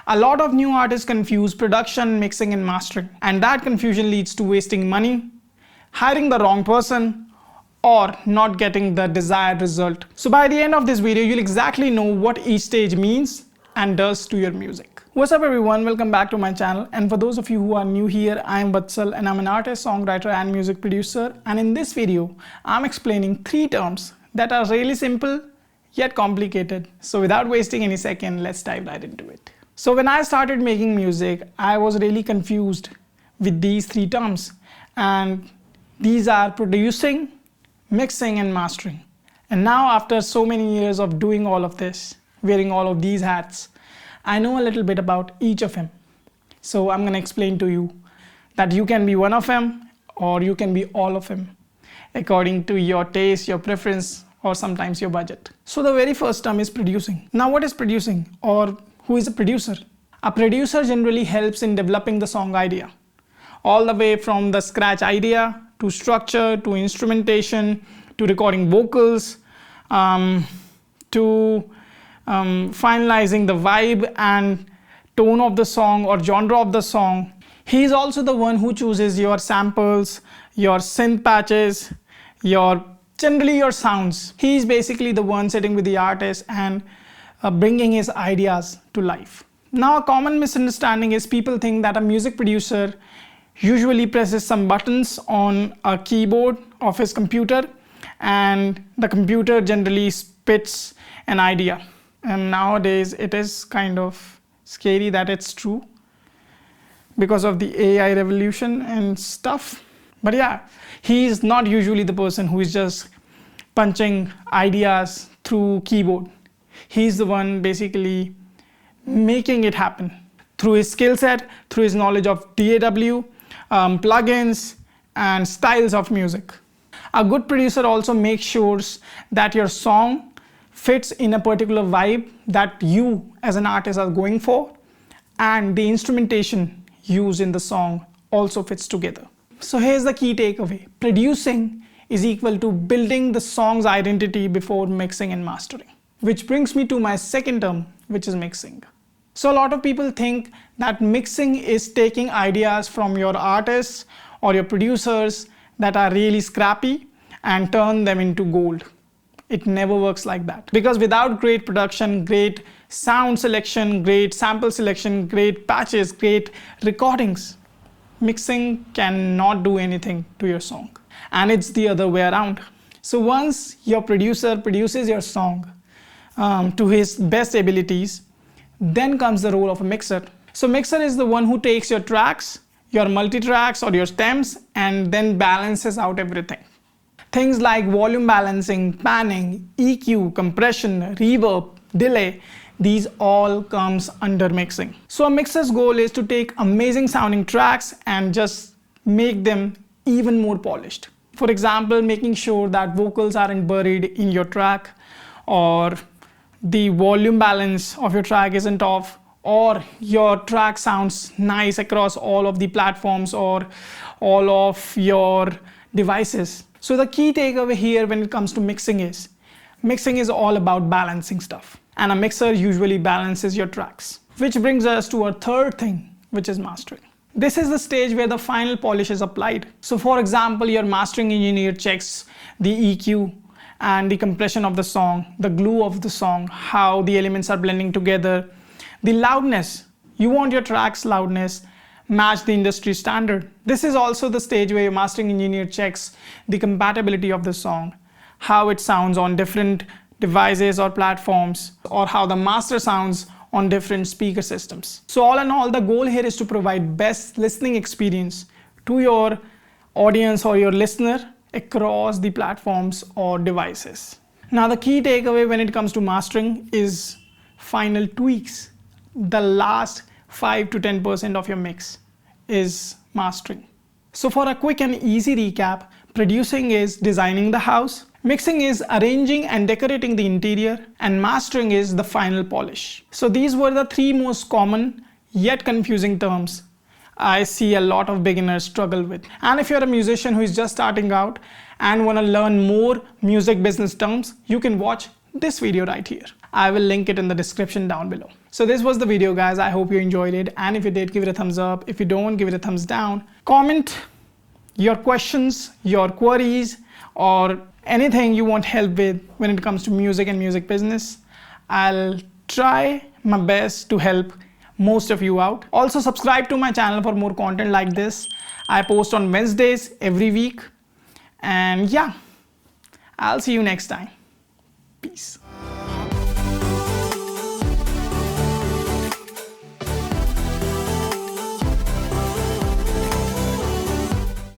A lot of new artists confuse production, mixing and mastering, and that confusion leads to wasting money, hiring the wrong person, or not getting the desired result. So by the end of this video, you'll exactly know what each stage means and does to your music. What's up everyone, welcome back to my channel, and for those of you who are new here, I am Vatsal and I'm an artist, songwriter and music producer, and in this video, I'm explaining 3 terms that are really simple yet complicated. So without wasting any second, let's dive right into it. So when I started making music, I was really confused with these 3 terms, and these are producing, mixing and mastering. And now after so many years of doing all of this, wearing all of these hats, I know a little bit about each of them. So I'm going to explain to you that you can be one of them or you can be all of them, according to your taste, your preference, or sometimes your budget. So the very first term is producing. Now what is producing, or who is a producer? A producer generally helps in developing the song idea, all the way from the scratch idea to structure, to instrumentation, to recording vocals, to finalizing the vibe and tone of the song or genre of the song. He is also the one who chooses your samples, your synth patches, generally your sounds. He is basically the one sitting with the artist and bringing his ideas to life. Now a common misunderstanding is people think that a music producer usually presses some buttons on a keyboard of his computer and the computer generally spits an idea. And nowadays it is kind of scary that it's true because of the AI revolution and stuff. But yeah, he is not usually the person who is just punching ideas through keyboard. He's the one basically making it happen through his skill set, through his knowledge of DAW, plugins and styles of music. A good producer also makes sure that your song fits in a particular vibe that you as an artist are going for, and the instrumentation used in the song also fits together. So here's the key takeaway. Producing is equal to building the song's identity before mixing and mastering. Which brings me to my second term, which is mixing. So a lot of people think that mixing is taking ideas from your artists or your producers that are really scrappy and turn them into gold. It never works like that. Because without great production, great sound selection, great sample selection, great patches, great recordings, mixing cannot do anything to your song. And it's the other way around. So once your producer produces your song to his best abilities, then comes the role of a mixer. So mixer is the one who takes your tracks, your multi-tracks or your stems, and then balances out everything. Things like volume balancing, panning, EQ, compression, reverb, delay, these all comes under mixing. So a mixer's goal is to take amazing sounding tracks and just make them even more polished. For example, making sure that vocals aren't buried in your track, or the volume balance of your track isn't off, or your track sounds nice across all of the platforms or all of your devices. So the key takeaway here when it comes to mixing is all about balancing stuff. And a mixer usually balances your tracks. Which brings us to our third thing, which is mastering. This is the stage where the final polish is applied. So for example, your mastering engineer checks the EQ and the compression of the song, the glue of the song, how the elements are blending together, the loudness. You want your track's loudness match the industry standard. This is also the stage where your mastering engineer checks the compatibility of the song, how it sounds on different devices or platforms, or how the master sounds on different speaker systems. So all in all, the goal here is to provide best listening experience to your audience or your listener across the platforms or devices. Now the key takeaway when it comes to mastering is final tweaks. The last 5 to 10% of your mix is mastering. So for a quick and easy recap, producing is designing the house, mixing is arranging and decorating the interior, and mastering is the final polish. So these were the 3 most common yet confusing terms I see a lot of beginners struggle with. And if you're a musician who is just starting out and want to learn more music business terms, you can watch this video right here. I will link it in the description down below. So this was the video, guys. I hope you enjoyed it, and if you did, give it a thumbs up. If you don't, give it a thumbs down. Comment your questions, your queries, or anything you want help with when it comes to music and music business. I'll try my best to help most of you out. Also, subscribe to my channel for more content like this. I post on Wednesdays every week. And yeah, I'll see you next time. Peace.